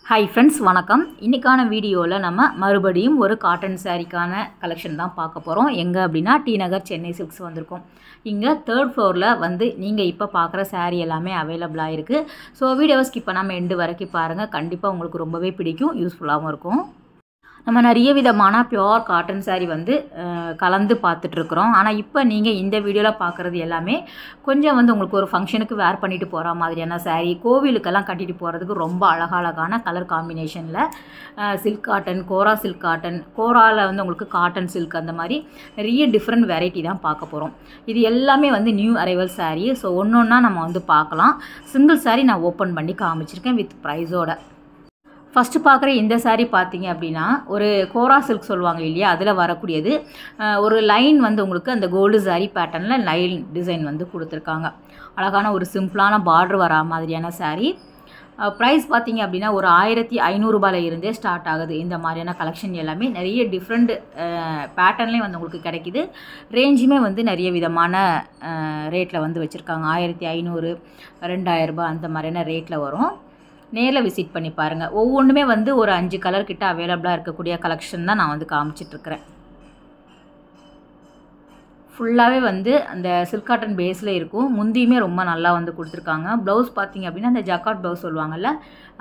Hi friends, வணக்கம். இன்றைக்கான வீடியோவில் நம்ம மறுபடியும் ஒரு காட்டன் சாரீக்கான கலெக்ஷன் தான் பார்க்க போகிறோம். எங்கே அப்படின்னா டி நகர் சென்னை சில்க்ஸ் வந்திருக்கோம். இங்கே 3rd ஃப்ளோரில் வந்து நீங்கள் இப்போ பார்க்குற சாரீ எல்லாமே அவைலபிளாக இருக்குது. ஸோ வீடியோவை ஸ்கிப் பண்ணாமல் எண்டு வரைக்கும் பாருங்கள். கண்டிப்பாக உங்களுக்கு ரொம்பவே பிடிக்கும், யூஸ்ஃபுல்லாகவும் இருக்கும். நம்ம நிறைய விதமான பியோர் காட்டன் சாரீ வந்து கலந்து பார்த்துட்ருக்குறோம். ஆனால் இப்போ நீங்கள் இந்த வீடியோவில் பார்க்குறது எல்லாமே கொஞ்சம் வந்து உங்களுக்கு ஒரு ஃபங்க்ஷனுக்கு வேர் பண்ணிட்டு போகிற மாதிரியான சாரீ, கோவிலுக்கெல்லாம் கட்டிட்டு போகிறதுக்கு ரொம்ப அழகழகான கலர் காம்பினேஷனில் சில்க் காட்டன், கோரா சில்க் காட்டன், கோராவில் வந்து உங்களுக்கு காட்டன் சில்க், அந்த மாதிரி நிறைய டிஃப்ரெண்ட் வெரைட்டி தான் பார்க்க போகிறோம். இது எல்லாமே வந்து நியூ அரைவல் சாரீ. ஸோ ஒன்று ஒன்றா நம்ம வந்து பார்க்கலாம். சிங்கிள் சாரீ நான் ஓப்பன் பண்ணி காமிச்சிருக்கேன் வித் ப்ரைஸோட. ஃபஸ்ட்டு பார்க்குற இந்த சாரீ பார்த்தீங்க அப்படின்னா ஒரு கோரா சில்க் சொல்லுவாங்க இல்லையா, அதில் வரக்கூடியது. ஒரு லைன் வந்து உங்களுக்கு அந்த கோல்டு சாரீ பேட்டர்னில் லைன் டிசைன் வந்து கொடுத்துருக்காங்க. அழகான ஒரு சிம்பிளான பார்டர் வரா மாதிரியான சாரீ. ப்ரைஸ் பார்த்தீங்க அப்படின்னா ஒரு 1500 இருந்தே ஸ்டார்ட் ஆகுது. இந்த மாதிரியான கலெக்ஷன் எல்லாமே நிறைய டிஃப்ரெண்ட் பேட்டர்ன்லேயும் வந்து உங்களுக்கு கிடைக்கிது. ரேஞ்சுமே வந்து நிறைய விதமான ரேட்டில் வந்து வச்சுருக்காங்க. 1500, 2000 ரூபாய் அந்த மாதிரியான ரேட்டில் வரும். நேரில் விசிட் பண்ணி பாருங்கள். ஒவ்வொன்றுமே வந்து ஒரு 5 கலர் கிட்ட அவைலபிளாக இருக்கக்கூடிய கலெக்ஷன் தான் நான் வந்து காமிச்சிட்ருக்கிறேன். ஃபுல்லாகவே வந்து அந்த சில்க் காட்டன் பேஸில் இருக்கும். முந்தியுமே ரொம்ப நல்லா வந்து கொடுத்துருக்காங்க. ப்ளவுஸ் பார்த்தீங்க அப்படின்னா அந்த ஜக்காட் ப்ளவுஸ் சொல்லுவாங்கள்ல,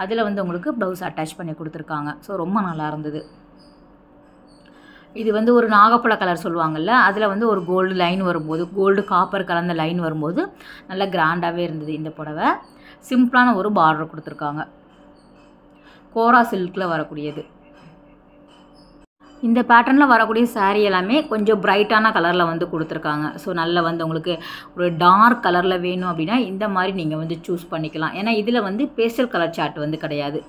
அதில் வந்து உங்களுக்கு ப்ளவுஸ் அட்டாச் பண்ணி கொடுத்துருக்காங்க. ஸோ ரொம்ப நல்லா இருந்தது. இது வந்து ஒரு நாகப்பழ கலர் சொல்லுவாங்கள்ல, அதில் வந்து ஒரு கோல்டு லைன் வரும்போது, கோல்டு காப்பர் கலந்த லைன் வரும்போது நல்லா கிராண்டாகவே இருந்தது இந்த புடவை. சிம்பிளான ஒரு பார்டர் கொடுத்துருக்காங்க. கோரா சில்கில் வரக்கூடியது. இந்த பேட்டர்னில் வரக்கூடிய சாரீ எல்லாமே கொஞ்சம் பிரைட்டான கலரில் வந்து கொடுத்துருக்காங்க. ஸோ நல்லா வந்து உங்களுக்கு ஒரு டார்க் கலரில் வேணும் அப்படின்னா இந்த மாதிரி நீங்கள் வந்து சூஸ் பண்ணிக்கலாம். ஏன்னா இதில் வந்து பேஸ்டல் கலர் சார்ட் வந்து கிடையாது.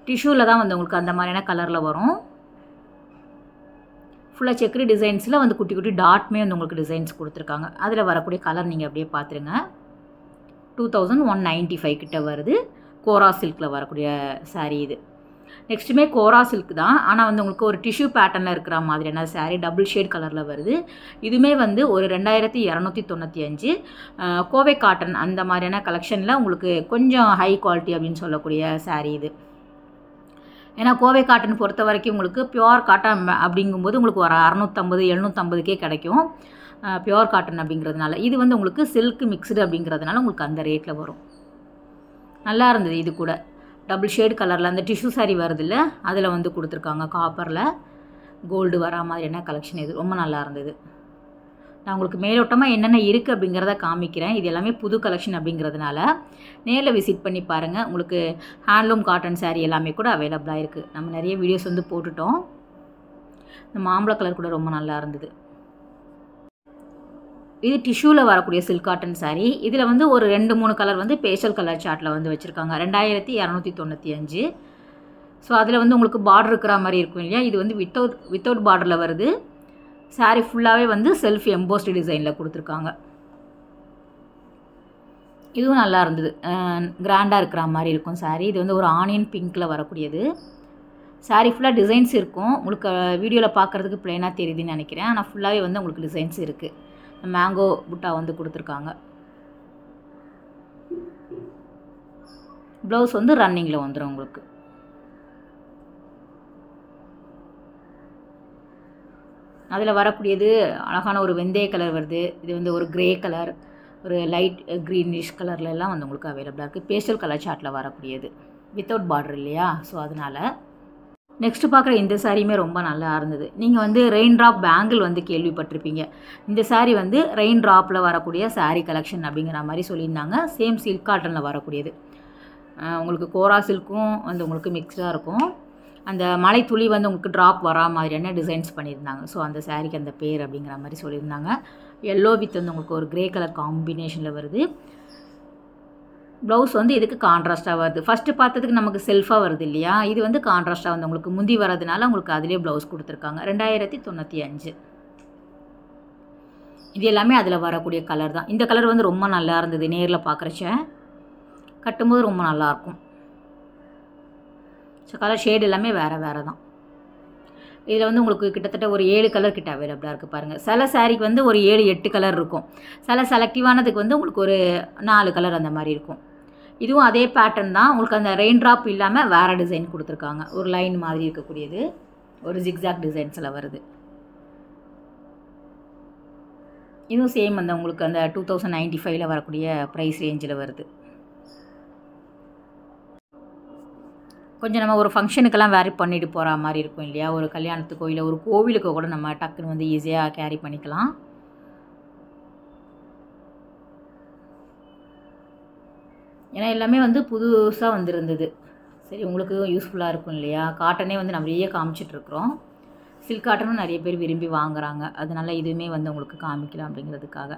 டிஷ்யூவில் தான் வந்து உங்களுக்கு அந்த மாதிரியான கலரில் வரும். ஃபுல்லாக செக்ரி டிசைன்ஸில் வந்து குட்டி குட்டி டாட்மே வந்து உங்களுக்கு டிசைன்ஸ் கொடுத்துருக்காங்க. அதில் வரக்கூடிய கலர் நீங்கள் அப்படியே பார்த்துருங்க. 2195 கிட்ட வருது. கோரா சில்கில் வரக்கூடிய சாரீ இது. நெக்ஸ்ட்டுமே கோரா சில்க் தான், ஆனால் வந்து உங்களுக்கு ஒரு டிஷ்யூ பேட்டர்னில் இருக்கிற மாதிரியான சாரீ டபுள் ஷேட் கலரில் வருது. இதுவுமே வந்து ஒரு 2295. கோவை காட்டன் அந்த மாதிரியான கலெக்ஷனில் உங்களுக்கு கொஞ்சம் ஹை குவாலிட்டி அப்படின்னு சொல்லக்கூடிய சாரீ இது. ஏன்னா கோவை காட்டன் பொறுத்த வரைக்கும் உங்களுக்கு பியோர் காட்டன் அப்படிங்கும்போது உங்களுக்கு ஒரு 650, 750 கிடைக்கும். பியோர் காட்டன் அப்படிங்கிறதுனால இது வந்து உங்களுக்கு சில்க் மிக்ஸ்டு அப்படிங்கிறதுனால உங்களுக்கு அந்த ரேட்டில் வரும். நல்லா இருந்தது. இது கூட டபுள் ஷேட் கலரில் அந்த டிஷ்யூ சாரீ வருது இல்லை, அதில் வந்து கொடுத்துருக்காங்க. காப்பரில் கோல்டு வரா மாதிரியான கலெக்ஷன் இது ரொம்ப நல்லா இருந்தது. நான் உங்களுக்கு மேலோட்டமாக என்னென்ன இருக்குது அப்படிங்கிறத காமிக்கிறேன். இது எல்லாமே புது கலெக்ஷன் அப்படிங்கிறதுனால நேரில் விசிட் பண்ணி பாருங்கள். உங்களுக்கு ஹேண்ட்லூம் காட்டன் சாரீ எல்லாமே கூட அவைலபிளாக இருக்குது. நம்ம நிறைய வீடியோஸ் வந்து போட்டுட்டோம். இந்த மாம்பழ கலர் கூட ரொம்ப நல்லா இருந்தது. இது டிஷ்யூவில் வரக்கூடிய சில்க் காட்டன் சாரீ. இதில் வந்து ஒரு 2-3 கலர் வந்து பேஸ்டல் கலர் சார்ட்டில் வந்து வச்சுருக்காங்க. 2295. ஸோ அதில் வந்து உங்களுக்கு பார்டர் இருக்கிற மாதிரி இருக்கும் இல்லையா, இது வந்து வித்தவுட் பார்டரில் வருது. சாரீ ஃபுல்லாகவே வந்து செல்ஃப் எம்போஸ்டு டிசைனில் கொடுத்துருக்காங்க. இதுவும் நல்லா இருந்தது. கிராண்டாக இருக்கிற மாதிரி இருக்கும் சாரீ. இது வந்து ஒரு ஆனியன் பிங்க்கில் வரக்கூடியது. சாரீ ஃபுல்லாக டிசைன்ஸ் இருக்கும். உங்களுக்கு வீடியோவில் பார்க்குறதுக்கு ப்ளைனாக தெரியுதுன்னு நினைக்கிறேன். ஆனால் ஃபுல்லாகவே வந்து உங்களுக்கு டிசைன்ஸ் இருக்குது. மேங்கோ புட்டா வந்து கொடுத்துருக்காங்க. ப்ளவுஸ் வந்து ரன்னிங்கில் வந்துடும் உங்களுக்கு. அதில் வரக்கூடியது அழகான ஒரு வெந்தய கலர் வருது. இது வந்து ஒரு கிரே கலர், ஒரு லைட் க்ரீனிஷ் கலர்லலாம் வந்து உங்களுக்கு அவைலபிளாக இருக்குது. பேஸ்டல் கலர் சார்ட்டில் வரக்கூடியது. வித்தவுட் பார்டர் இல்லையா, ஸோ அதனால். நெக்ஸ்ட்டு பார்க்குற இந்த சாரியுமே ரொம்ப நல்லா இருந்தது. நீங்கள் வந்து ரெயின் ட்ராப் பேங்கிள் வந்து கேள்விப்பட்டிருப்பீங்க. இந்த சாரீ வந்து ரெயின் ட்ராப்பில் வரக்கூடிய சாரீ கலெக்ஷன் அப்படிங்கிற மாதிரி சொல்லியிருந்தாங்க. சேம் சில்க் காட்டனில் வரக்கூடியது. உங்களுக்கு கோரா சில்க்கும் வந்து உங்களுக்கு மிக்ஸ்டாக இருக்கும். அந்த மலை துளி வந்து உங்களுக்கு ட்ராப் வரா மாதிரியான டிசைன்ஸ் பண்ணியிருந்தாங்க. ஸோ அந்த சாரீக்கு அந்த பேர் அப்படிங்கிற மாதிரி சொல்லியிருந்தாங்க. எல்லோ வித் வந்து உங்களுக்கு ஒரு கிரே கலர் காம்பினேஷனில் வருது. ப்ளவுஸ் வந்து இதுக்கு கான்ட்ராஸ்ட்டாக வருது. ஃபஸ்ட்டு பார்த்ததுக்கு நமக்கு செல்ஃபாக வருது இல்லையா, இது வந்து கான்ட்ராஸ்ட்டாக வந்து உங்களுக்கு முந்தி வரதுனால உங்களுக்கு அதிலே ப்ளவுஸ் கொடுத்துருக்காங்க. 2095. இது எல்லாமே அதில் வரக்கூடிய கலர் தான். இந்த கலர் வந்து ரொம்ப நல்லா இருந்தது. நேரில் பார்க்குறச்ச கட்டும்போது ரொம்ப நல்லாயிருக்கும். ஸோ கலர் ஷேட் எல்லாமே வேறு வேறு தான். இதில் வந்து உங்களுக்கு கிட்டத்தட்ட ஒரு 7 கலர் கிட்ட அவைலபிளாக இருக்குது பாருங்கள். சில சாரீக்கு வந்து ஒரு 7-8 கலர் இருக்கும். சில செலக்டிவானதுக்கு வந்து உங்களுக்கு ஒரு 4 கலர் அந்த மாதிரி இருக்கும். இதுவும் அதே பேட்டர்ன் தான். உங்களுக்கு அந்த ரெயின் ட்ராப் இல்லாமல் வேறு டிசைன் கொடுத்துருக்காங்க. ஒரு லைன் மாதிரி இருக்கக்கூடியது, ஒரு ஜிக்ஸாக் டிசைன்ஸில் வருது. இதுவும் சேம் அந்த உங்களுக்கு அந்த 2095 வரக்கூடிய ப்ரைஸ் ரேஞ்சில் வருது. கொஞ்சம் நம்ம ஒரு ஃபங்க்ஷனுக்கெல்லாம் வேரி பண்ணிட்டு போகிற மாதிரி இருக்கும் இல்லையா, ஒரு கல்யாணத்துக்கோ இல்லை ஒரு கோவிலுக்கோ கூட நம்ம டக்குன்னு வந்து ஈஸியாக கேரி பண்ணிக்கலாம். ஏன்னா எல்லாமே வந்து புதுசாக வந்துருந்தது. சரி, உங்களுக்கு யூஸ்ஃபுல்லாக இருக்கும் இல்லையா. காட்டனே வந்து நிறைய காமிச்சிட்ருக்குறோம். சில்க் காட்டனும் நிறைய பேர் விரும்பி வாங்குறாங்க. அதனால இதுவுமே வந்து உங்களுக்கு காமிக்கலாம் அப்படிங்கிறதுக்காக.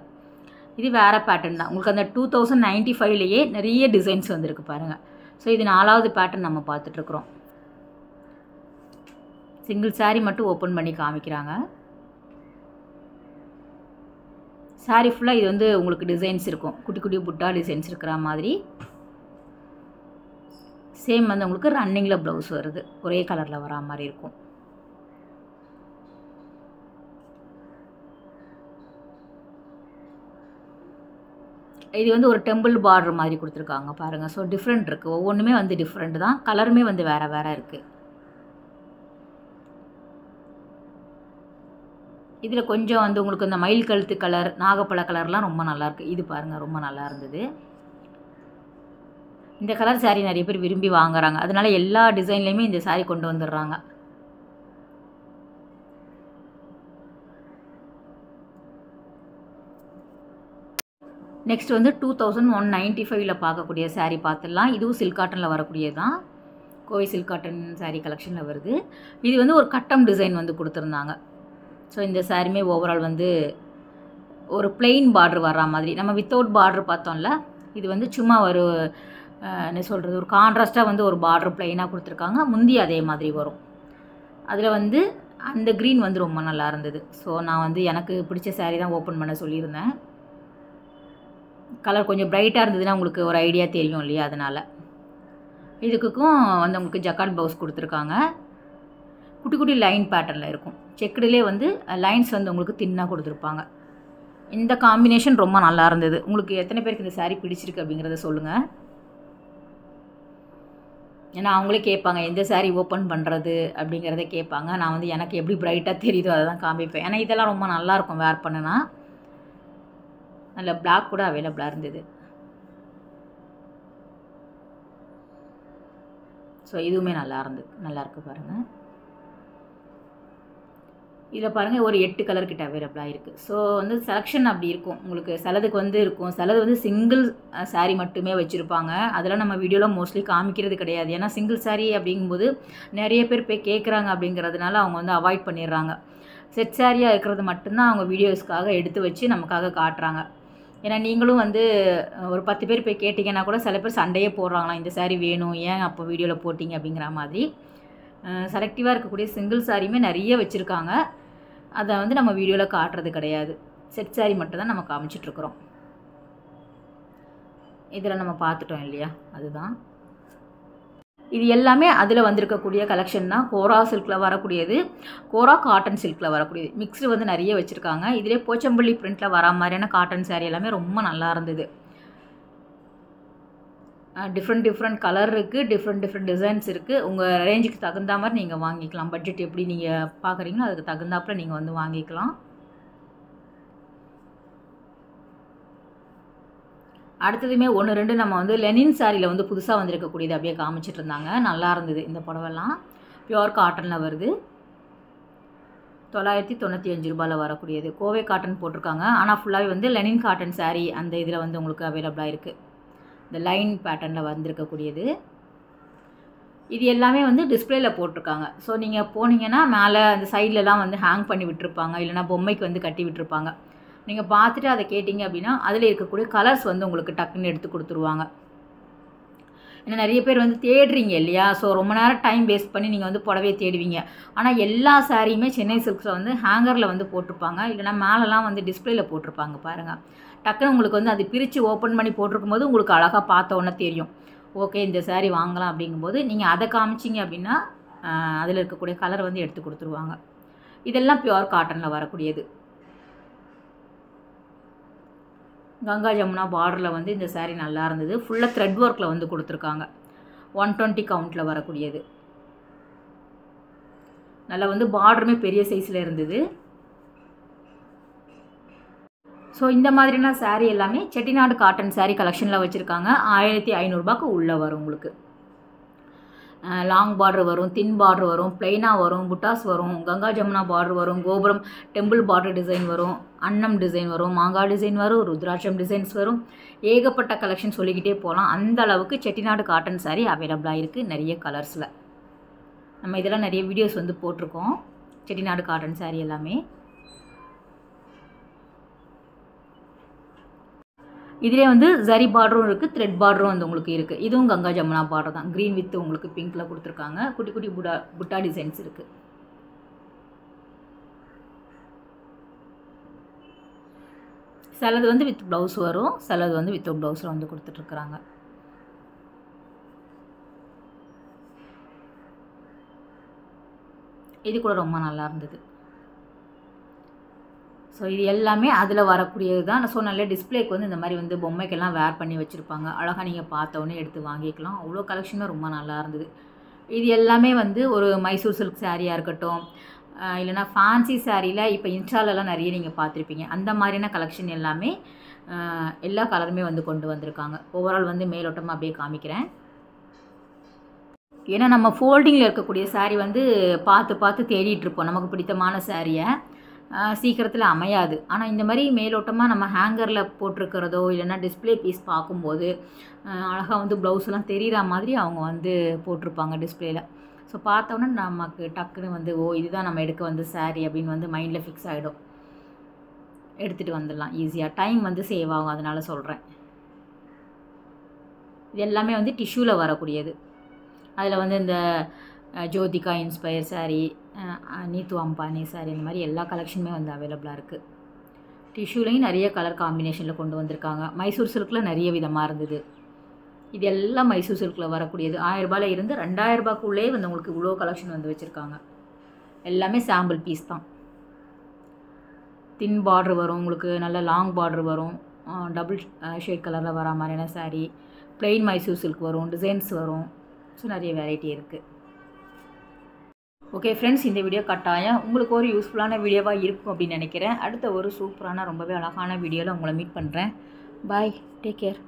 இது வேறு பேட்டர்ன் தான். உங்களுக்கு அந்த 2095லேயே நிறைய டிசைன்ஸ் வந்துருக்கு பாருங்கள். ஸோ இது 4வது பேட்டர்ன் நம்ம பார்த்துட்ருக்குறோம். சிங்கிள் சாரீ மட்டும் ஓப்பன் பண்ணி காமிக்கிறாங்க. சாரீ ஃபுல்லாக இது வந்து உங்களுக்கு டிசைன்ஸ் இருக்கும், குட்டி குட்டி புட்டா டிசைன்ஸ் இருக்கிற மாதிரி. சேம் வந்து உங்களுக்கு ரன்னிங்கில் ப்ளவுஸ் வருது, ஒரே கலரில் வரா மாதிரி இருக்கும். இது வந்து ஒரு டெம்பிள் பார்டர் மாதிரி கொடுத்துருக்காங்க பாருங்கள். ஸோ டிஃப்ரெண்ட் இருக்குது, ஒவ்வொன்றுமே வந்து டிஃப்ரெண்ட் தான். கலருமே வந்து வேறு வேறு இருக்குது. இதில் கொஞ்சம் வந்து உங்களுக்கு இந்த மயில் கழுத்து கலர், நாகப்பழ கலர்லாம் ரொம்ப நல்லாயிருக்கு. இது பாருங்கள், ரொம்ப நல்லா இருந்தது. இந்த கலர் சாரீ நிறைய பேர் விரும்பி வாங்குறாங்க. அதனால எல்லா டிசைன்லேயுமே இந்த சாரீ கொண்டு வந்துடுறாங்க. நெக்ஸ்ட் வந்து 2195 பார்க்கக்கூடிய சாரீ பார்த்துடலாம். இதுவும் சில்க் காட்டனில் வரக்கூடியது தான். கோவை சில்க் காட்டன் சாரீ கலெக்ஷனில் வருது. இது வந்து ஒரு கட்டம் டிசைன் வந்து கொடுத்துருந்தாங்க. ஸோ இந்த சாரீமே ஓவரால் வந்து ஒரு பிளெயின் பார்டர் வர்ற மாதிரி. நம்ம வித்தவுட் பார்டர் பார்த்தோம்ல, இது வந்து சும்மா ஒரு என்ன சொல்கிறது, ஒரு கான்ட்ராஸ்ட்டாக வந்து ஒரு பார்டர் பிளெயினாக கொடுத்துருக்காங்க. முந்தி அதே மாதிரி வரும். அதில் வந்து அந்த க்ரீன் வந்து ரொம்ப நல்லா இருந்தது. ஸோ நான் வந்து எனக்கு பிடிச்ச சாரீ தான் ஓப்பன் பண்ண சொல்லியிருந்தேன். கலர் கொஞ்சம் பிரைட்டாக இருந்ததுன்னா உங்களுக்கு ஒரு ஐடியா தெரியும் இல்லையா, அதனால். இதுக்கும் வந்து உங்களுக்கு ஜக்கார்ட் ப்ளவுஸ் கொடுத்துருக்காங்க. குட்டி குட்டி லைன் பேட்டர்னில் இருக்கும். செக்குடிலே வந்து லைன்ஸ் வந்து உங்களுக்கு தின்னாக கொடுத்துருப்பாங்க. இந்த காம்பினேஷன் ரொம்ப நல்லா இருந்தது. உங்களுக்கு எத்தனை பேருக்கு இந்த சாரீ பிடிச்சிருக்கு அப்படிங்கிறத சொல்லுங்கள். ஏன்னா அவங்களே கேட்பாங்க எந்த சாரீ ஓப்பன் பண்ணுறது அப்படிங்கிறத கேட்பாங்க. நான் வந்து எனக்கு எப்படி பிரைட்டாக தெரியுதோ அதை தான் காமிப்பேன். ஏன்னா இதெல்லாம் ரொம்ப நல்லாயிருக்கும் வேர் பண்ணுனா. நல்ல பிளாக் கூட அவைலபிளாக இருந்தது. ஸோ இதுவுமே நல்லாயிருக்கு பாருங்கள். இதில் பாருங்கள் ஒரு 8 கலர் கிட்ட அவைலபிளாக இருக்குது. ஸோ வந்து செலெக்ஷன் அப்படி இருக்கும். உங்களுக்கு சிலதுக்கு வந்து இருக்கும், சிலது வந்து சிங்கிள் சாரீ மட்டுமே வச்சுருப்பாங்க. அதெல்லாம் நம்ம வீடியோவில் மோஸ்ட்லி காமிக்கிறது கிடையாது. ஏன்னா சிங்கிள் சாரீ அப்படிங்கும்போது நிறைய பேர் போய் கேட்குறாங்க அப்படிங்கிறதுனால அவங்க வந்து அவாய்ட் பண்ணிடுறாங்க. செட் சாரியாக இருக்கிறது மட்டும்தான் அவங்க வீடியோஸ்க்காக எடுத்து வச்சு நமக்காக காட்டுறாங்க. ஏன்னா நீங்களும் வந்து ஒரு 10 பேர் போய் கேட்டிங்கன்னா கூட சில பேர் சண்டையே போடுறாங்களாம், இந்த சாரீ வேணும் ஏன் அப்போ வீடியோவில் போட்டிங்க அப்படிங்கிற மாதிரி. செலக்டிவாக இருக்கக்கூடிய சிங்கிள் சாரியுமே நிறைய வச்சுருக்காங்க. அதை வந்து நம்ம வீடியோவில் காட்டுறது கிடையாது. செட் சாரீ மட்டும் தான் நம்ம காமிச்சிட்ருக்குறோம். இதில் நம்ம பார்த்துட்டோம் இல்லையா, அதுதான். இது எல்லாமே அதில் வந்திருக்கக்கூடிய கலெக்ஷன் தான். கோரா சில்கில் வரக்கூடியது, கோரா காட்டன் சில்கில் வரக்கூடியது. மிக்ஸ்டு வந்து நிறைய வச்சுருக்காங்க. இதிலே போச்சம்பள்ளி பிரிண்டில் வர மாதிரியான காட்டன் சாரீ எல்லாமே ரொம்ப நல்லா இருந்தது. டிஃப்ரெண்ட் கலர் இருக்குது, டிஃப்ரெண்ட் டிசைன்ஸ் இருக்குது. உங்கள் ரேஞ்சுக்கு தகுந்த மாதிரி நீங்கள் வாங்கிக்கலாம். பட்ஜெட் எப்படி நீங்கள் பார்க்குறீங்களோ அதுக்கு தகுந்தாப்பில் நீங்கள் வந்து வாங்கிக்கலாம். அடுத்ததுமே 1-2 நம்ம வந்து லெனின் சாரியில் வந்து புதுசாக வந்திருக்கக்கூடியது அப்படியே காமிச்சிட்டு இருந்தாங்க. நல்லா இருந்தது. இந்த புடவெல்லாம் பியூர் காட்டனில் வருது. 995 ரூபாயில் வரக்கூடியது. கோவை காட்டன் போட்டிருக்காங்க. ஆனால் ஃபுல்லாகவே வந்து லெனின் காட்டன் சாரீ அந்த இதில் வந்து உங்களுக்கு அவைலபிளாக இருக்குது. இந்த லைன் பேட்டர்னில் வந்திருக்கக்கூடியது. இது எல்லாமே வந்து டிஸ்பிளேயில் போட்டிருக்காங்க. ஸோ நீங்கள் போனீங்கன்னா மேலே அந்த சைட்லலாம் வந்து ஹேங் பண்ணி விட்டுருப்பாங்க, இல்லைனா பொம்மைக்கு வந்து கட்டி விட்டுருப்பாங்க. நீங்கள் பார்த்துட்டு அதை கேட்டிங்க அப்படின்னா அதில் இருக்கக்கூடிய கலர்ஸ் வந்து உங்களுக்கு டக்குன்னு எடுத்து கொடுத்துருவாங்க. ஏன்னா நிறைய பேர் வந்து தேடுறீங்க இல்லையா, ஸோ ரொம்ப நேரம் டைம் வேஸ்ட் பண்ணி நீங்கள் வந்து புடவையை தேடுவீங்க. ஆனால் எல்லா சாரியுமே சென்னை சில்க்ஸில் வந்து ஹேங்கரில் வந்து போட்டிருப்பாங்க, இல்லைனா மேலெலாம் வந்து டிஸ்பிளேயில் போட்டிருப்பாங்க பாருங்கள். டக்குன்னு உங்களுக்கு வந்து அது பிரித்து ஓப்பன் பண்ணி போட்டிருக்கும் போது உங்களுக்கு அழகாக பார்த்த உடனே தெரியும், ஓகே இந்த சாரீ வாங்கலாம் அப்படிங்கும்போது நீங்கள் அதை காமிச்சிங்க அப்படின்னா அதில் இருக்கக்கூடிய கலர் வந்து எடுத்து கொடுத்துருவாங்க. இதெல்லாம் பியூர் காட்டனில் வரக்கூடியது. கங்கா ஜமுனா பார்டரில் வந்து இந்த saree நல்லா இருந்தது. ஃபுல்லாக த்ரெட் ஒர்க்கில் வந்து கொடுத்துருக்காங்க. 120 கவுண்ட்டில் வரக்கூடியது. நல்லா வந்து பார்டருமே பெரிய சைஸில் இருந்தது. ஸோ இந்த மாதிரியான saree எல்லாமே செட்டிநாடு காட்டன் saree கலெக்ஷனில் வச்சுருக்காங்க. 1500 ரூபாய்க்கு உள்ளே வரும் உங்களுக்கு. லாங் பார்டர் வரும், தின் பார்டர் வரும், பிளைனாக வரும், புட்டாஸ் வரும், கங்கா ஜமுனா பார்டர் வரும், கோபுரம் டெம்பிள் பார்டர் டிசைன் வரும், அன்னம் டிசைன் வரும், மாங்காய் டிசைன் வரும், ருத்ராட்சம் டிசைன்ஸ் வரும். ஏகப்பட்ட கலெக்ஷன் சொல்லிக்கிட்டே போகலாம். அந்த அளவுக்கு செட்டிநாடு காட்டன் saree அவைலபிளாக இருக்குது நிறைய கலர்ஸில். நம்ம இதெல்லாம் நிறைய வீடியோஸ் வந்து போட்டிருக்கோம். செட்டிநாடு காட்டன் saree எல்லாமே. இதிலே வந்து ஜரி பார்டரும் இருக்குது, த்ரெட் பார்டரும் வந்து உங்களுக்கு இருக்குது. இதுவும் கங்கா ஜமுனா பார்டர் தான். க்ரீன் வித் உங்களுக்கு பிங்க்கில் கொடுத்துருக்காங்க. குட்டி குட்டி புட்டா டிசைன்ஸ் இருக்குது. சிலது வந்து வித் ப்ளவுஸ் வரும், சிலது வந்து வித் ப்ளவுஸில் வந்து கொடுத்துட்ருக்குறாங்க. இது கூட ரொம்ப நல்லா இருந்தது. ஸோ இது எல்லாமே அதில் வரக்கூடியது தான். ஸோ நல்ல டிஸ்பிளேக்கு வந்து இந்த மாதிரி வந்து பொம்மைக்கெல்லாம் வேர் பண்ணி வச்சுருப்பாங்க. அழகாக நீங்கள் பார்த்தோன்னே எடுத்து வாங்கிக்கலாம். அவ்வளோ கலெக்ஷனுமே ரொம்ப நல்லா இருந்தது. இது எல்லாமே வந்து ஒரு மைசூர் சில்க் சாரியாக இருக்கட்டும், இல்லைனா ஃபேன்சி சாரியில் இப்போ இன்ஸ்டாலெலாம் நிறைய நீங்கள் பார்த்துருப்பீங்க. அந்த மாதிரியான கலெக்ஷன் எல்லாமே எல்லா கலருமே வந்து கொண்டு வந்திருக்காங்க. ஓவரால் வந்து மேலோட்டமாக அப்படியே காமிக்கிறேன். ஏன்னா நம்ம ஃபோல்டிங்கில் இருக்கக்கூடிய saree வந்து பார்த்து தேடிட்டுருப்போம் நமக்கு பிடித்தமான சாரியை. சீக்கிரத்தில் அமையாது. ஆனால் இந்த மாதிரி மேலோட்டமாக நம்ம ஹேங்கரில் போட்டிருக்கிறதோ இல்லைன்னா டிஸ்பிளே பீஸ் பார்க்கும்போது அழகாக வந்து ப்ளவுஸ்லாம் தெரிகிற மாதிரி அவங்க வந்து போட்டிருப்பாங்க டிஸ்பிளேயில். ஸோ பார்த்தோன்னே நமக்கு டக்குன்னு வந்து இதுதான் நம்ம எடுக்க வந்து saree அப்படின்னு வந்து மைண்டில் ஃபிக்ஸ் ஆகிடும். எடுத்துகிட்டு வந்துடலாம் ஈஸியாக. டைம் வந்து சேவ் ஆகும், அதனால் சொல்கிறேன். இது எல்லாமே வந்து டிஷ்யூவில் வரக்கூடியது. அதில் வந்து இந்த ஜோதிகா இன்ஸ்பயர் saree, நீத்து அம்பானி saree, இந்த மாதிரி எல்லா கலெக்ஷனுமே வந்து அவைலபிளாக இருக்குது. டிஷ்யூலையும் நிறைய கலர் காம்பினேஷனில் கொண்டு வந்திருக்காங்க. மைசூர் சில்கில் நிறைய விதமாக இருந்தது. இது எல்லாம் மைசூர் சில்கில் வரக்கூடியது. 1000 ரூபாயில் இருந்து 2000 ரூபாய்க்குள்ளே வந்து உங்களுக்கு இவ்வளோ கலெக்ஷன் வந்து வச்சுருக்காங்க. எல்லாமே சாம்பிள் பீஸ் தான். தின் பார்டர் வரும் உங்களுக்கு, நல்ல லாங் பார்டர் வரும், டபுள் ஷேட் கலரில் வர மாதிரியான saree, பிளெயின் மைசூர் சில்க் வரும், டிசைன்ஸ் வரும். ஸோ நிறைய வெரைட்டி இருக்குது. ஓகே ஃப்ரெண்ட்ஸ், இந்த வீடியோ கட்டாயம் உங்களுக்கு ஒரு யூஸ்ஃபுல்லான வீடியோவாக இருக்கும் அப்படின்னு நினைக்கிறேன். அடுத்த ஒரு சூப்பரான ரொம்பவே அழகான வீடியோவில் உங்களை மீட் பண்ணுறேன். பாய், டேக் கேர்.